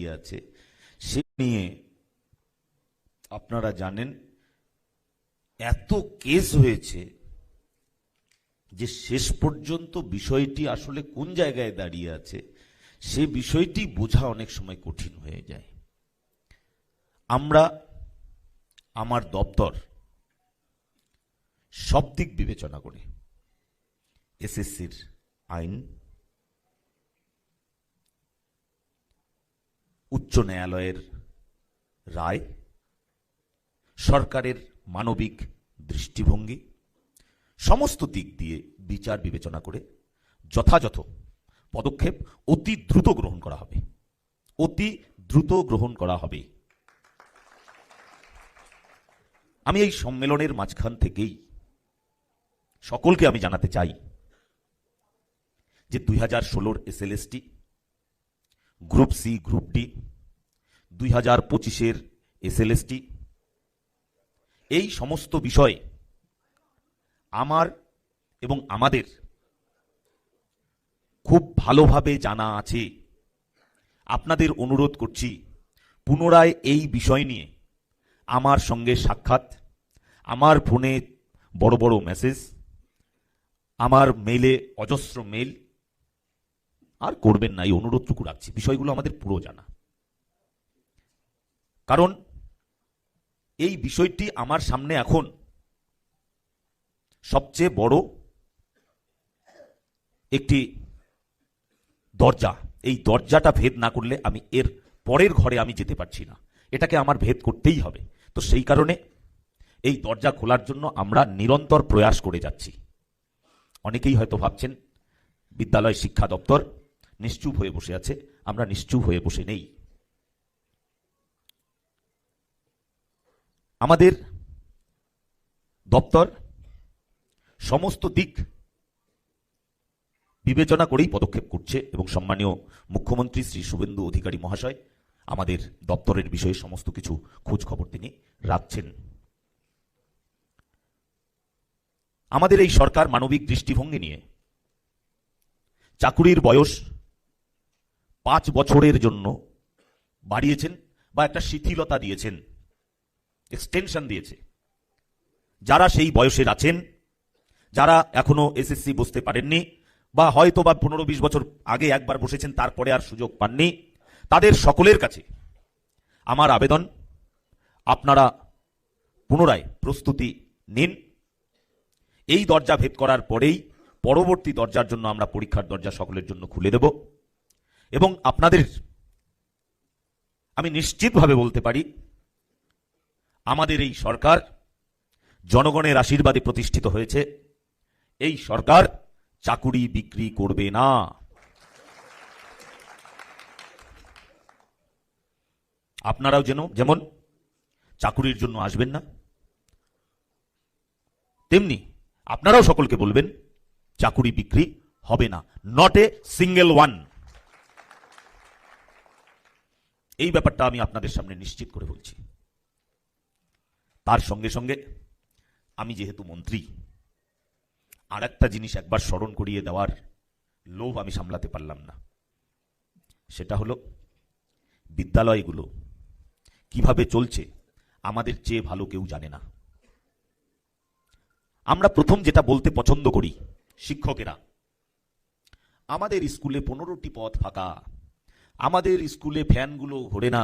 দাঁড়িয়ে আছে সে নিয়ে আপনারা জানেন এত কেস হয়েছে যে শেষ পর্যন্ত বিষয়টি আসলে কোন জায়গায় দাঁড়িয়ে আছে সে বিষয়টি বোঝা অনেক সময় কঠিন হয়ে যায়। আমরা আমার দপ্তর সব দিক বিবেচনা করে এসএসসির আইন, উচ্চ ন্যায়ালয়ের রায়, সরকারের মানবিক দৃষ্টিভঙ্গি সমস্ত দিক দিয়ে বিচার বিবেচনা করে যথাযথ পদক্ষেপ অতি দ্রুত গ্রহণ করা হবে। অতি দ্রুত গ্রহণ করা হবে। আমি এই সম্মেলনের মাঝখান থেকেই সকলকে আমি জানাতে চাই যে 2016 SLST, group C, group D, 2025 SLST, এই সমস্ত বিষয়ে আমার এবং আমাদের খুব ভালোভাবে জানা আছে। আপনাদের অনুরোধ করছি পুনরায় এই বিষয় নিয়ে আমার সঙ্গে সাক্ষাৎ, আমার ফোনে বড় বড় মেসেজ, আমার মেইলে অজস্র মেইল আর করবেন না, এই অনুরোধটুকু রাখছি। বিষয়গুলো আমাদের পুরো জানা, কারণ এই বিষয়টি আমার সামনে এখন সবচেয়ে বড় একটি দরজা। এই দরজাটা ভেদ না করলে আমি এর পরের ঘরে আমি যেতে পারছি না, এটাকে আমার ভেদ করতেই হবে। তো সেই কারণে এই দরজা খোলার জন্য আমরা নিরন্তর প্রয়াস করে যাচ্ছি। অনেকেই হয়তো ভাবছেন বিদ্যালয় শিক্ষা দপ্তর নিশ্চুপ হয়ে বসে আছে। আমরা নিশ্চুপ হয়ে বসে নেই। আমাদের দপ্তর সমস্ত দিক বিবেচনা করেই পদক্ষেপ করছে এবং সম্মানীয় মুখ্যমন্ত্রী শ্রী শুভেন্দু অধিকারী মহাশয় আমাদের দপ্তরের বিষয়ে সমস্ত কিছু খোঁজ খবর তিনি রাখছেন। আমাদের এই সরকার মানবিক দৃষ্টিভঙ্গি নিয়ে চাকুরির বয়স 5 বছরের জন্য বাড়িয়েছেন বা একটা শিথিলতা দিয়েছেন, এক্সটেনশন দিয়েছে। যারা সেই বয়সের আছেন, যারা এখনো এসএসসি বসতে পারেননি বা হয়তো বা 15-20 বছর আগে একবার বসেছেন তারপরে আর সুযোগ পাননি, তাদের সকলের কাছে আমার আবেদন, আপনারা পুনরায় প্রস্তুতি নিন। এই দরজা ভেদ করার পরেই পরবর্তী দরজার জন্য আমরা পরীক্ষার দরজা সকলের জন্য খুলে দেব। এবং আপনাদের আমি নিশ্চিতভাবে বলতে পারি আমাদের এই সরকার জনগণের আশীর্বাদে প্রতিষ্ঠিত হয়েছে। এই সরকার চাকুরি বিক্রি করবে না। আপনারাও যেমন চাকুরির জন্য আসবেন না, তেমনি আপনারাও সকলকে বলবেন চাকুরি বিক্রি হবে না। Not a single one. এই ব্যাপারটা আমি আপনাদের সামনে নিশ্চিত করে বলছি। তার সঙ্গে সঙ্গে আমি যেহেতু মন্ত্রী, আর একটা জিনিস একবার স্মরণ করিয়ে দেওয়ার লোভ আমি সামলাতে পারলাম না। সেটা হলো বিদ্যালয়গুলো কিভাবে চলছে আমাদের চেয়ে ভালো কেউ জানে না। আমরা প্রথম যেটা বলতে পছন্দ করি, শিক্ষকেরা, আমাদের স্কুলে 15টি পদ ফাঁকা, আমাদের স্কুলে ফ্যানগুলো ঘোরে না,